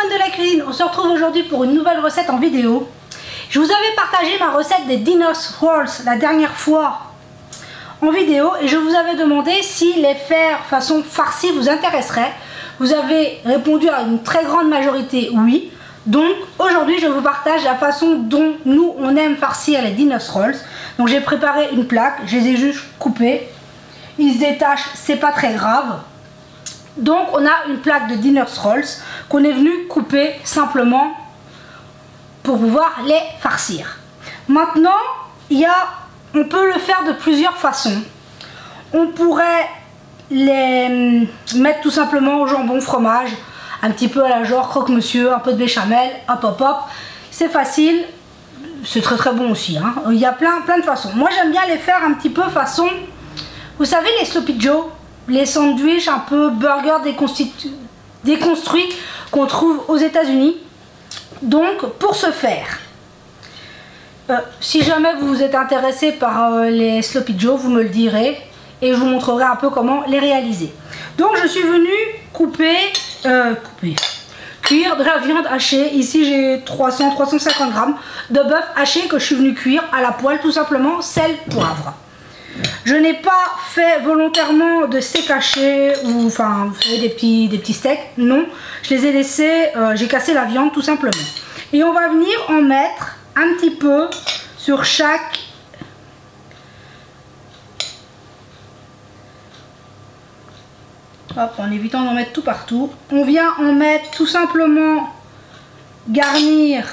amoureux de la cuisine, on se retrouve aujourd'hui pour une nouvelle recette en vidéo. Je vous avais partagé ma recette des Dinner Rolls la dernière fois en vidéo et je vous avais demandé si les faire façon farcie vous intéresserait. Vous avez répondu à une très grande majorité oui. Donc aujourd'hui je vous partage la façon dont nous on aime farcir les Dinner Rolls. Donc j'ai préparé une plaque, je les ai juste coupés. Ils se détachent, c'est pas très grave. Donc on a une plaque de Dinner Rolls qu'on est venu couper simplement pour pouvoir les farcir. Maintenant, on peut le faire de plusieurs façons. On pourrait les mettre tout simplement au jambon fromage, un petit peu à la genre croque-monsieur, un peu de béchamel, hop hop hop. C'est facile, c'est très très bon aussi. Hein. Il y a plein de façons. Moi j'aime bien les faire un petit peu façon, vous savez les Sloppy Joe, les sandwichs un peu burger déconstruits qu'on trouve aux États-Unis. Donc pour ce faire, si jamais vous êtes intéressé par les Sloppy Joe, vous me le direz et je vous montrerai un peu comment les réaliser. Donc je suis venue cuire de la viande hachée. Ici j'ai 300-350 grammes de bœuf haché que je suis venue cuire à la poêle, tout simplement sel, poivre. Je n'ai pas fait volontairement de steak haché ou enfin vous savez des petits steaks, non, je les ai laissés, j'ai cassé la viande tout simplement. Et on va venir en mettre un petit peu sur chaque hop, en évitant d'en mettre tout partout. On vient en mettre tout simplement garnir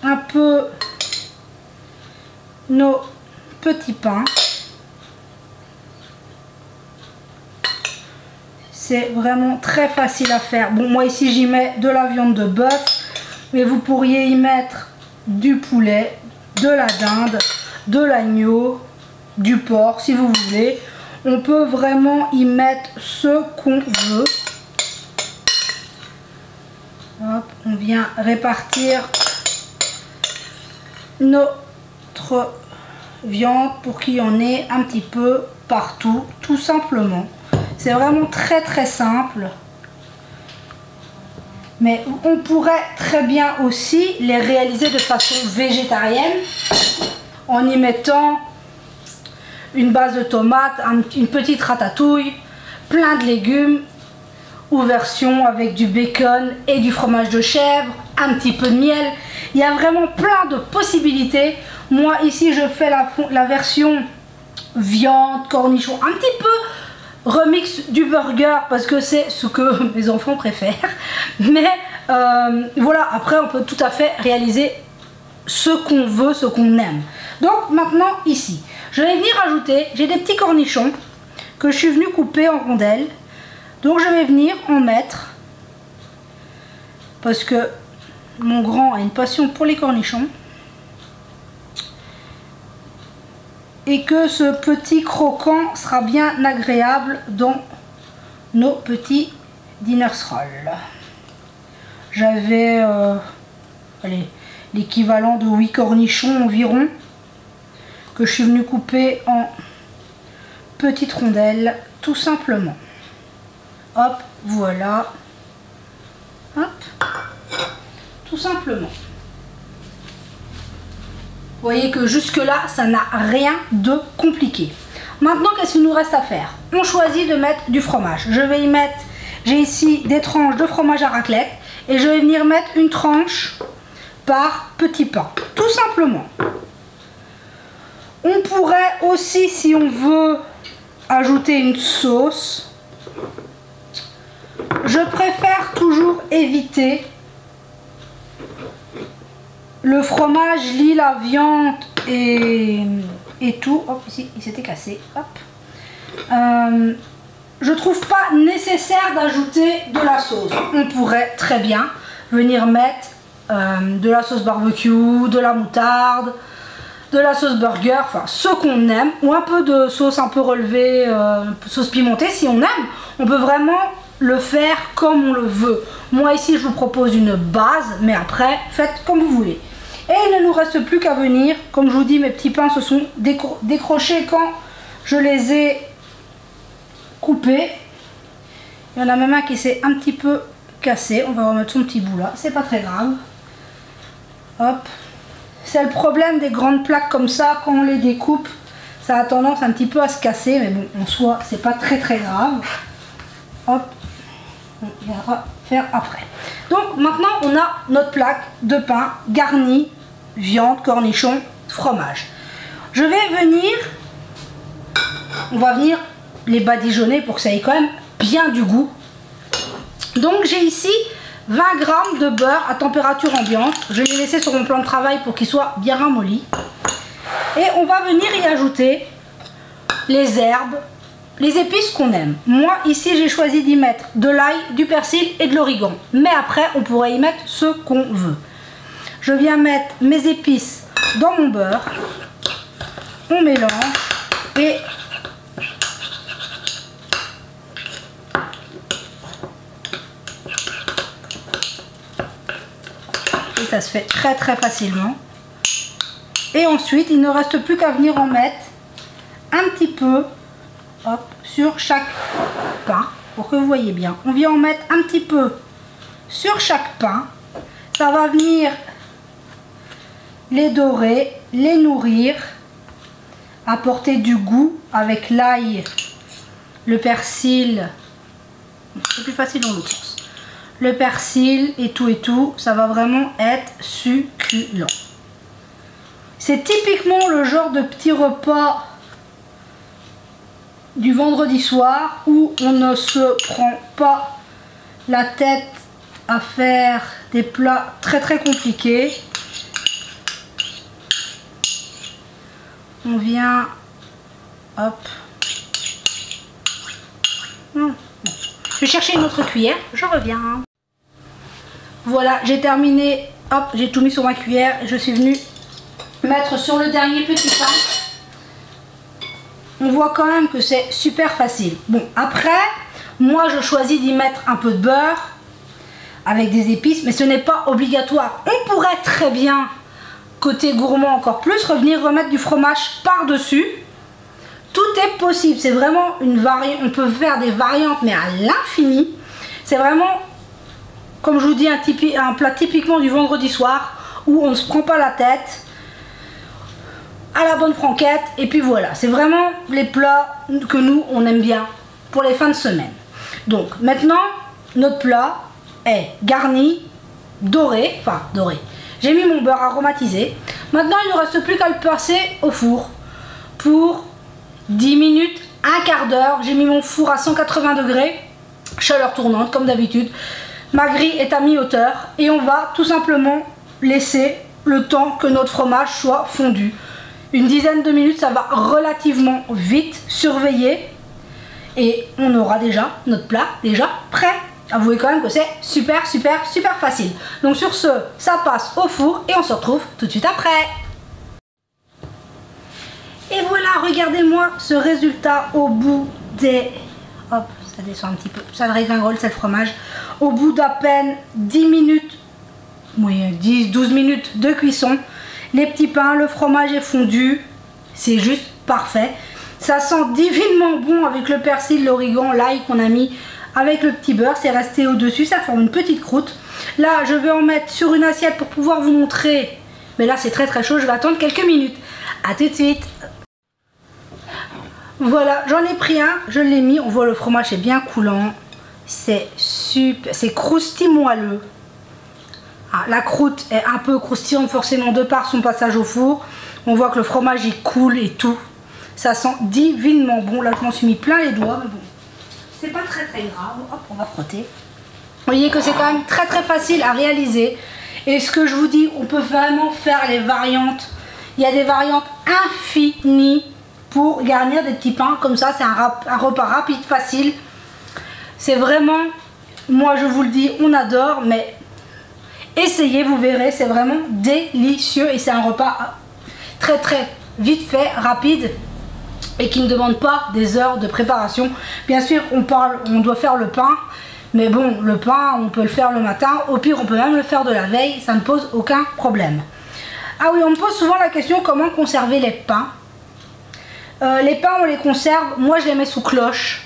un peu nos petits pains. C'est vraiment très facile à faire. Bon, moi ici j'y mets de la viande de bœuf, mais vous pourriez y mettre du poulet, de la dinde, de l'agneau, du porc si vous voulez. On peut vraiment y mettre ce qu'on veut. Hop, on vient répartir notre viande pour qu'il y en ait un petit peu partout, tout simplement. C'est vraiment très très simple. Mais on pourrait très bien aussi les réaliser de façon végétarienne en y mettant une base de tomates, une petite ratatouille, plein de légumes, ou version avec du bacon et du fromage de chèvre, un petit peu de miel. Il y a vraiment plein de possibilités. Moi ici je fais la version viande, cornichon, un petit peu remix du burger parce que c'est ce que mes enfants préfèrent. Mais voilà, après on peut tout à fait réaliser ce qu'on veut, ce qu'on aime. Donc maintenant ici, je vais venir ajouter, j'ai des petits cornichons que je suis venue couper en rondelles. Donc je vais venir en mettre parce que mon grand a une passion pour les cornichons. Et que ce petit croquant sera bien agréable dans nos petits Dinner Rolls. J'avais l'équivalent de 8 cornichons environ que je suis venue couper en petites rondelles tout simplement. Hop, voilà. Hop, tout simplement. Vous voyez que jusque là ça n'a rien de compliqué. Maintenant qu'est-ce qu'il nous reste à faire? On choisit de mettre du fromage. Je vais y mettre, j'ai ici des tranches de fromage à raclette et je vais venir mettre une tranche par petit pain, tout simplement. On pourrait aussi, si on veut, ajouter une sauce. Je préfère toujours éviter le fromage, lie la viande et tout. Hop, ici, il s'était cassé. Hop. Je trouve pas nécessaire d'ajouter de la sauce. On pourrait très bien venir mettre de la sauce barbecue, de la moutarde, de la sauce burger, enfin ce qu'on aime, ou un peu de sauce un peu relevée, sauce pimentée si on aime. On peut vraiment le faire comme on le veut. Moi ici je vous propose une base, mais après faites comme vous voulez. Et il ne nous reste plus qu'à venir, comme je vous dis, mes petits pains se sont décrochés quand je les ai coupés. Il y en a même un qui s'est un petit peu cassé. On va remettre son petit bout là, c'est pas très grave. Hop. C'est le problème des grandes plaques comme ça, quand on les découpe, ça a tendance un petit peu à se casser, mais bon, en soi, c'est pas très grave. Hop, on viendra faire après. Donc maintenant, on a notre plaque de pain garnie, viande, cornichons, fromage. Je vais venir, on va venir les badigeonner pour que ça ait quand même bien du goût. Donc j'ai ici 20 g de beurre à température ambiante. Je l'ai laissé sur mon plan de travail pour qu'il soit bien ramolli. Et on va venir y ajouter les herbes, les épices qu'on aime. Moi ici j'ai choisi d'y mettre de l'ail, du persil et de l'origan. Mais après on pourrait y mettre ce qu'on veut. Je viens mettre mes épices dans mon beurre. On mélange et ça se fait très facilement. Et ensuite il ne reste plus qu'à venir en mettre un petit peu, hop, sur chaque pain pour que vous voyez bien. On vient en mettre un petit peu sur chaque pain. Ça va venir les dorer, les nourrir, apporter du goût avec l'ail, le persil. C'est plus facile dans l'autre sens. Le persil et tout, ça va vraiment être succulent. C'est typiquement le genre de petit repas du vendredi soir où on ne se prend pas la tête à faire des plats très compliqués. On vient, hop. Je vais chercher une autre cuillère, je reviens. Voilà, j'ai terminé, hop, j'ai tout mis sur ma cuillère. Je suis venue mettre sur le dernier petit pain. On voit quand même que c'est super facile. Bon, après, moi je choisis d'y mettre un peu de beurre avec des épices, mais ce n'est pas obligatoire. On pourrait très bien, côté gourmand encore plus, remettre du fromage par-dessus. Tout est possible, c'est vraiment une variante. On peut faire des variantes, mais à l'infini. C'est vraiment, comme je vous dis, un plat typiquement du vendredi soir où on ne se prend pas la tête, à la bonne franquette, et puis voilà. C'est vraiment les plats que nous, on aime bien pour les fins de semaine. Donc maintenant, notre plat est garni, doré, enfin doré. J'ai mis mon beurre aromatisé. Maintenant, il ne reste plus qu'à le passer au four pour 10 minutes, un quart d'heure. J'ai mis mon four à 180 degrés, chaleur tournante comme d'habitude. Ma grille est à mi-hauteur et on va tout simplement laisser le temps que notre fromage soit fondu. Une dizaine de minutes, ça va relativement vite. Surveiller et on aura déjà notre plat déjà prêt. Avouez quand même que c'est super facile. Donc sur ce, ça passe au four et on se retrouve tout de suite après. Et voilà, regardez-moi ce résultat au bout des... Hop, ça descend un petit peu, ça dégringole, c'est le fromage. Au bout d'à peine 10 minutes, oui, 10-12 minutes de cuisson, les petits pains, le fromage est fondu, c'est juste parfait. Ça sent divinement bon avec le persil, l'origan, l'ail qu'on a mis avec le petit beurre. C'est resté au-dessus, ça forme une petite croûte. Là, je vais en mettre sur une assiette pour pouvoir vous montrer. Mais là, c'est très chaud, je vais attendre quelques minutes. A tout de suite. Voilà, j'en ai pris un, je l'ai mis. On voit le fromage est bien coulant. C'est super, c'est croustillant moelleux. Ah, la croûte est un peu croustillante forcément de par son passage au four. On voit que le fromage il coule et tout. Ça sent divinement bon. Là je m'en suis mis plein les doigts, mais bon, c'est pas très grave. Hop, on va frotter. Vous voyez que c'est quand même très facile à réaliser. Et ce que je vous dis, on peut vraiment faire les variantes. Il y a des variantes infinies pour garnir des petits pains comme ça. C'est un repas rapide, facile. C'est vraiment, moi je vous le dis, on adore, mais essayez, vous verrez, c'est vraiment délicieux. Et c'est un repas très vite fait, rapide et qui ne demande pas des heures de préparation. Bien sûr, on doit faire le pain, mais bon, le pain, on peut le faire le matin. Au pire, on peut même le faire de la veille, ça ne pose aucun problème. Ah oui, on me pose souvent la question comment conserver les pains. Les pains, on les conserve, moi je les mets sous cloche.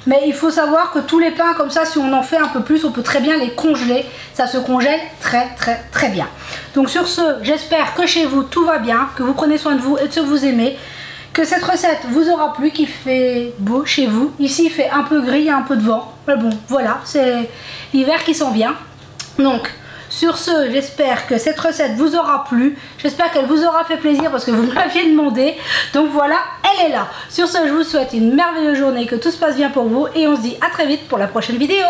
Mais il faut savoir que tous les pains comme ça, si on en fait un peu plus, on peut très bien les congeler. Ça se congèle très bien. Donc sur ce, j'espère que chez vous tout va bien, que vous prenez soin de vous et de ceux que vous aimez, que cette recette vous aura plu, qu'il fait beau chez vous. Ici il fait un peu gris, il y a un peu de vent. Mais bon, voilà, c'est l'hiver qui s'en vient. Donc sur ce, j'espère que cette recette vous aura plu. J'espère qu'elle vous aura fait plaisir parce que vous me l'aviez demandé. Donc voilà, elle est là. Sur ce, je vous souhaite une merveilleuse journée, que tout se passe bien pour vous. Et on se dit à très vite pour la prochaine vidéo.